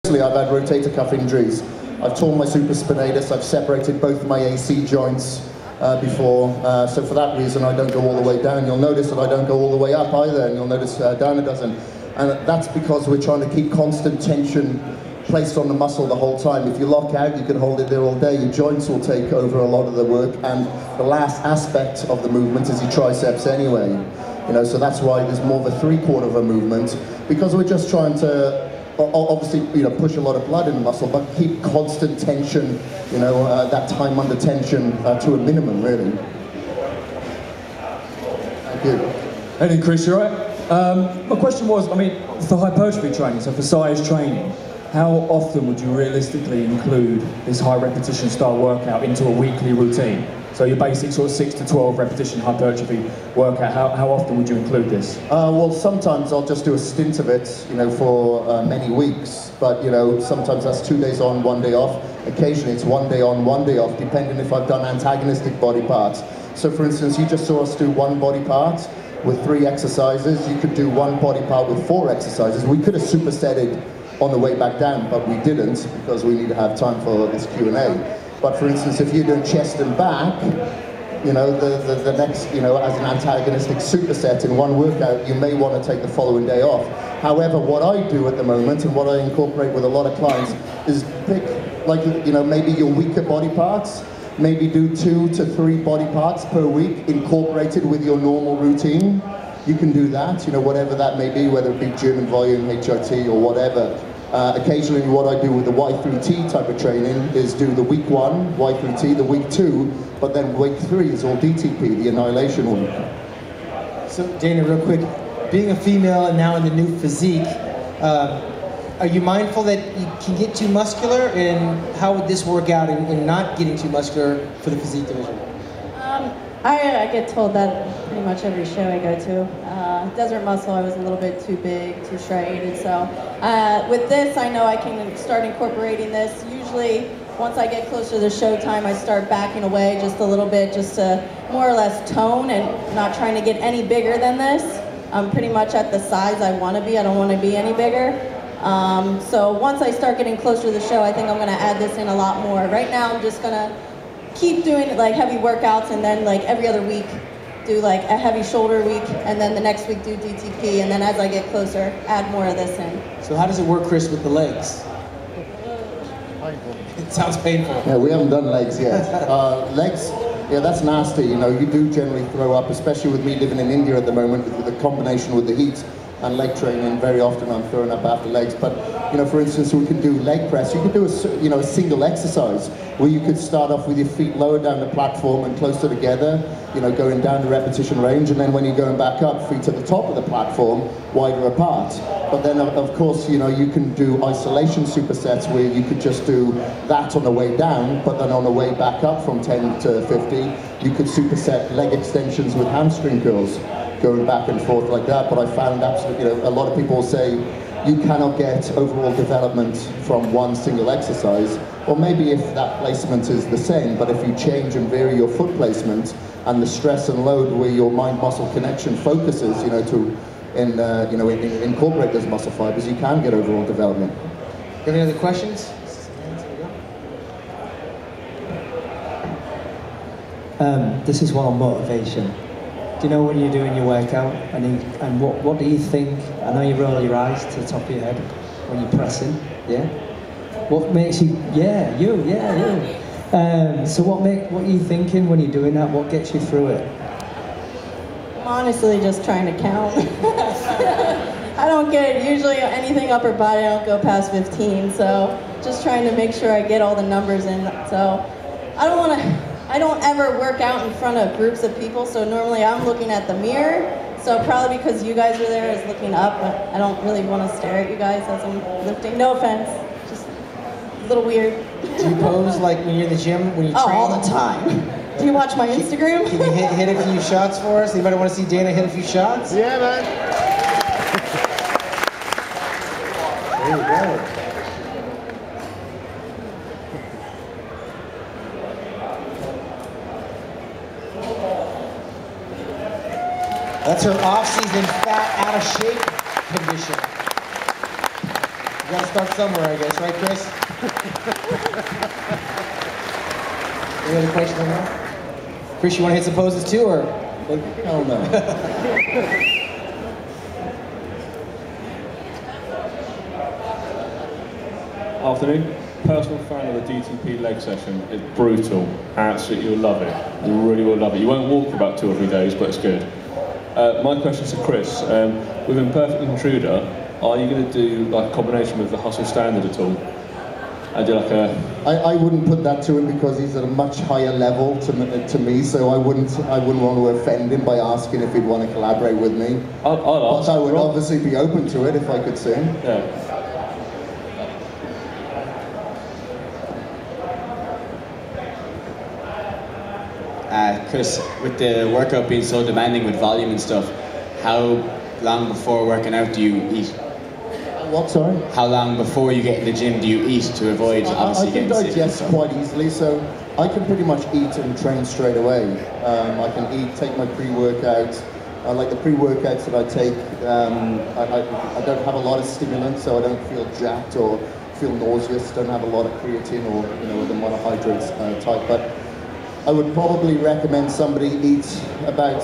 I've had rotator cuff injuries. I've torn my supraspinatus, I've separated both my AC joints before, so for that reason I don't go all the way down. You'll notice that I don't go all the way up either, and you'll notice Dana doesn't. And that's because we're trying to keep constant tension placed on the muscle the whole time. If you lock out, you can hold it there all day. Your joints will take over a lot of the work, and the last aspect of the movement is your triceps anyway. You know, so that's why there's more of a three-quarter of a movement, because we're just trying to obviously, you know, push a lot of blood in the muscle, but keep constant tension, you know, that time under tension to a minimum, really. Thank you. Hey then, Chris, you all right? My question was, I mean, for hypertrophy training, so for size training, how often would you realistically include this high repetition style workout into a weekly routine? So your basic sort of 6 to 12 repetition hypertrophy workout, how often would you include this? Well, sometimes I'll just do a stint of it, you know, for many weeks. But, you know, sometimes that's 2 days on, 1 day off. Occasionally it's 1 day on, 1 day off, depending if I've done antagonistic body parts. So for instance, you just saw us do one body part with 3 exercises. You could do one body part with 4 exercises. We could have supersetted on the way back down, but we didn't, because we need to have time for this Q&A. But for instance, if you're doing chest and back, you know, the next, you know, as an antagonistic superset in one workout, you may want to take the following day off. However, what I do at the moment, and what I incorporate with a lot of clients, is pick, like, you know, maybe your weaker body parts, maybe do 2 to 3 body parts per week incorporated with your normal routine. You can do that, you know, whatever that may be, whether it be gym and volume, HIT, or whatever. Occasionally what I do with the Y3T type of training is do the week 1, Y3T, the week 2, but then week 3 is all DTP, the annihilation week. So Dana, real quick, being a female and now in the new physique, are you mindful that you can get too muscular, and how would this work out in not getting too muscular for the physique division? I get told that pretty much every show I go to. Desert Muscle, I was a little bit too big, too striated, so with this I know I can start incorporating this. Usually once I get closer to the show time, I start backing away just a little bit, just to more or less tone and not trying to get any bigger than this. I'm pretty much at the size I want to be. I don't want to be any bigger. So once I start getting closer to the show, I think I'm going to add this in a lot more. Right now I'm just going to keep doing like heavy workouts, and then like every other week do like a heavy shoulder week, and then the next week do DTP, and then as I get closer, add more of this in. So how does it work, Chris, with the legs? It sounds painful. Yeah, we haven't done legs yet. Legs, yeah, that's nasty. You know, you do generally throw up, especially with me living in India at the moment, with the combination with the heat and leg training. Very often I'm throwing up after legs. But, you know, for instance, we can do leg press. You could do a single exercise where you could start off with your feet lower down the platform and closer together, you know, going down the repetition range, and then when you're going back up, feet at the top of the platform, wider apart. But then, of course, you know, you can do isolation supersets where you could just do that on the way down, but then on the way back up from 10 to 50, you could superset leg extensions with hamstring curls, going back and forth like that. But I found absolutely, you know, a lot of people say you cannot get overall development from one single exercise, or maybe if that placement is the same, but if you change and vary your foot placement and the stress and load where your mind-muscle connection focuses, you know, to incorporate those muscle fibers, you can get overall development. Got any other questions? This is one on motivation. Do you know when you're doing your workout, and what do you think? I know you roll your eyes to the top of your head when you're pressing, yeah? What makes you, you. So what are you thinking when you're doing that? What gets you through it? I'm honestly just trying to count. I don't get usually anything upper body, I don't go past 15, so just trying to make sure I get all the numbers in. So I don't ever work out in front of groups of people, so normally I'm looking at the mirror. So probably because you guys are there is looking up, but I don't really want to stare at you guys as I'm lifting. No offense, just a little weird. Do you pose like when you're in the gym, when you train? Oh, all the time. Do you watch my Instagram? Can you hit a few shots for us? Anybody want to see Dana hit a few shots? Yeah, man. There you go. That's her off-season fat, out-of-shape condition. You gotta start somewhere, I guess, right, Chris? Any other questions on that? Chris, you want to hit some poses too, or? Hell no. Afternoon. Personal fan of the DTP leg session. It's brutal. Absolutely, you'll love it. You really will love it. You won't walk for about 2 or 3 days, but it's good. My question to Chris. With Imperfect Intruder, are you going to do like a combination with the Hustle Standard at all? I do like a... I wouldn't put that to him because he's at a much higher level to me, so I wouldn't want to offend him by asking if he'd want to collaborate with me. I'll ask. But I would obviously be open to it if I could sing. Yeah. Chris, with the workout being so demanding with volume and stuff, how long before working out do you eat? What, sorry? How long before you get in the gym do you eat to avoid obviously getting sick? I can digest quite easily, so I can pretty much eat and train straight away. I can take my pre-workout. Like the pre-workouts that I take, I don't have a lot of stimulants, so I don't feel jacked or feel nauseous. Don't have a lot of creatine or the monohydrates type. But I would probably recommend somebody eat about,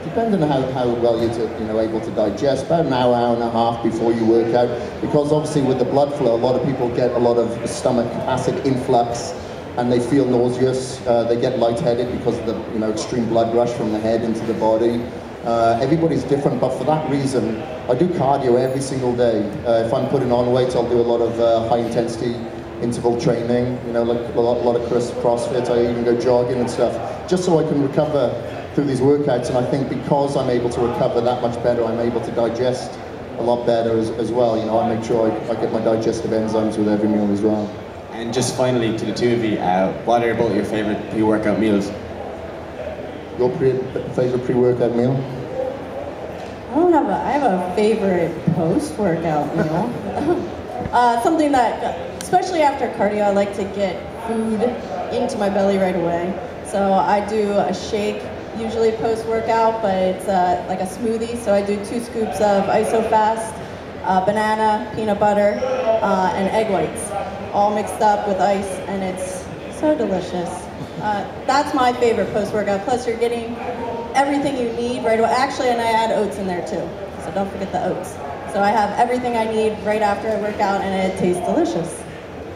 depending on how well you're able to digest, about an hour, hour and a half before you work out, because obviously with the blood flow, a lot of people get a lot of stomach acid influx, and they feel nauseous. They get lightheaded because of the extreme blood rush from the head into the body. Everybody's different, but for that reason, I do cardio every single day. If I'm putting on weight, I'll do a lot of high intensity interval training, like a lot of CrossFit. I even go jogging and stuff, just so I can recover through these workouts. And I think because I'm able to recover that much better, I'm able to digest a lot better as well. I make sure I get my digestive enzymes with every meal as well. And just finally, to the two of you, what are both your favourite pre-workout meals? Your favorite pre-workout meal? I have a favorite post-workout meal. Something that, especially after cardio, I like to get food into my belly right away. So I do a shake, usually post-workout, but it's like a smoothie. So I do 2 scoops of IsoFast, banana, peanut butter, and egg whites, all mixed up with ice, and it's so delicious. That's my favorite post-workout. Plus, you're getting everything you need right away. Actually, and I add oats in there too, so don't forget the oats. So I have everything I need right after I work out, and it tastes delicious.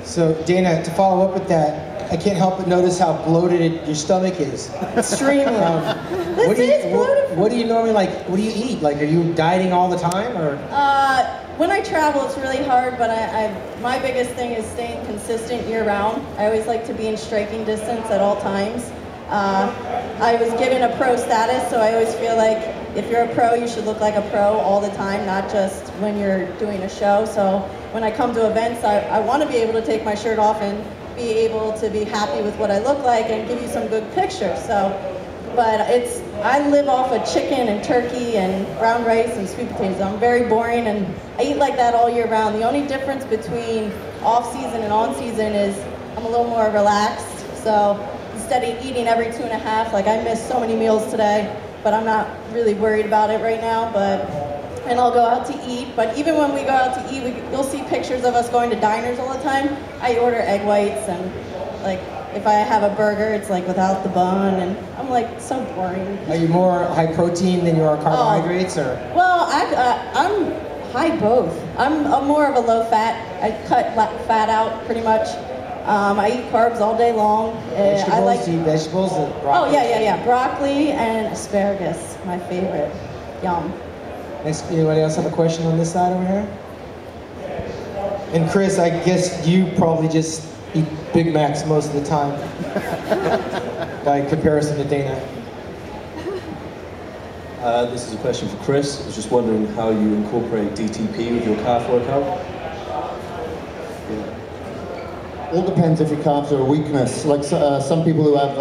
So Dana, to follow up with that, I can't help but notice how bloated your stomach is. Extremely. What do you normally like? What do you eat? Like, are you dieting all the time, or? When I travel, it's really hard, but my biggest thing is staying consistent year-round. I always like to be in striking distance at all times. I was given a pro status, so I always feel like if you're a pro, you should look like a pro all the time, not just when you're doing a show. So when I come to events, I want to be able to take my shirt off and be able to be happy with what I look like and give you some good pictures. But I live off of chicken and turkey and brown rice and sweet potatoes. I'm very boring, and I eat like that all year round. The only difference between off-season and on-season is I'm a little more relaxed. So instead of eating every 2.5, like I missed so many meals today, but I'm not really worried about it right now. And I'll go out to eat. But even when we go out to eat, you'll see pictures of us going to diners all the time. I order egg whites, and like if I have a burger, it's like without the bun, and I'm like so boring. Are you more high protein than you are carbohydrates, or? Well, I'm high both. I'm more of a low fat. I cut fat out pretty much. I eat carbs all day long. Vegetables? Do you eat vegetables? Broccoli? Oh yeah. Broccoli and asparagus, my favorite. Yum. Anybody else have a question on this side over here? And Chris, I guess you probably just eat Big Macs most of the time, by comparison to Dana. This is a question for Chris. I was just wondering how you incorporate DTP with your calf workout. All depends if your calves are a weakness. Like some people who have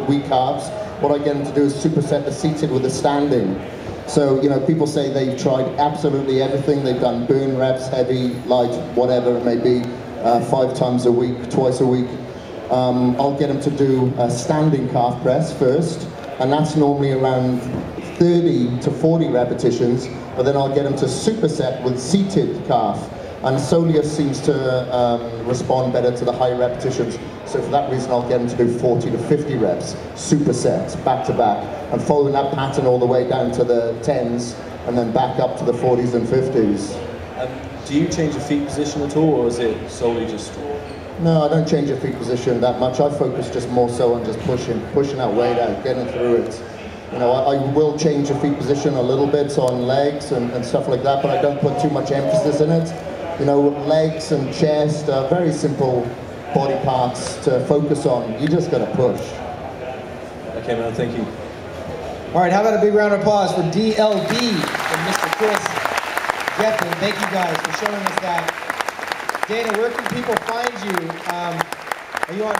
weak calves, what I get them to do is superset the seated with the standing. So, people say they've tried absolutely everything. They've done burn reps, heavy, light, whatever it may be, 5 times a week, twice a week. I'll get them to do a standing calf press first, and that's normally around 30 to 40 repetitions, but then I'll get them to superset with seated calf. And soleus seems to respond better to the high repetitions. So for that reason, I'll get him to do 40 to 50 reps, supersets, back to back, and following that pattern all the way down to the 10s, and then back up to the 40s and 50s. Do you change your feet position at all, or is it solely just straw? No, I don't change your feet position that much. I focus just more so on just pushing that weight out, getting through it. You know, I will change the feet position a little bit on legs and stuff like that, but I don't put too much emphasis in it. You know, legs and chest are very simple body parts to focus on. You just got to push. Okay, man, thank you. All right, how about a big round of applause for DLB and Mr. Chris Geffen. Thank you guys for showing us that. Dana, where can people find you? Are you on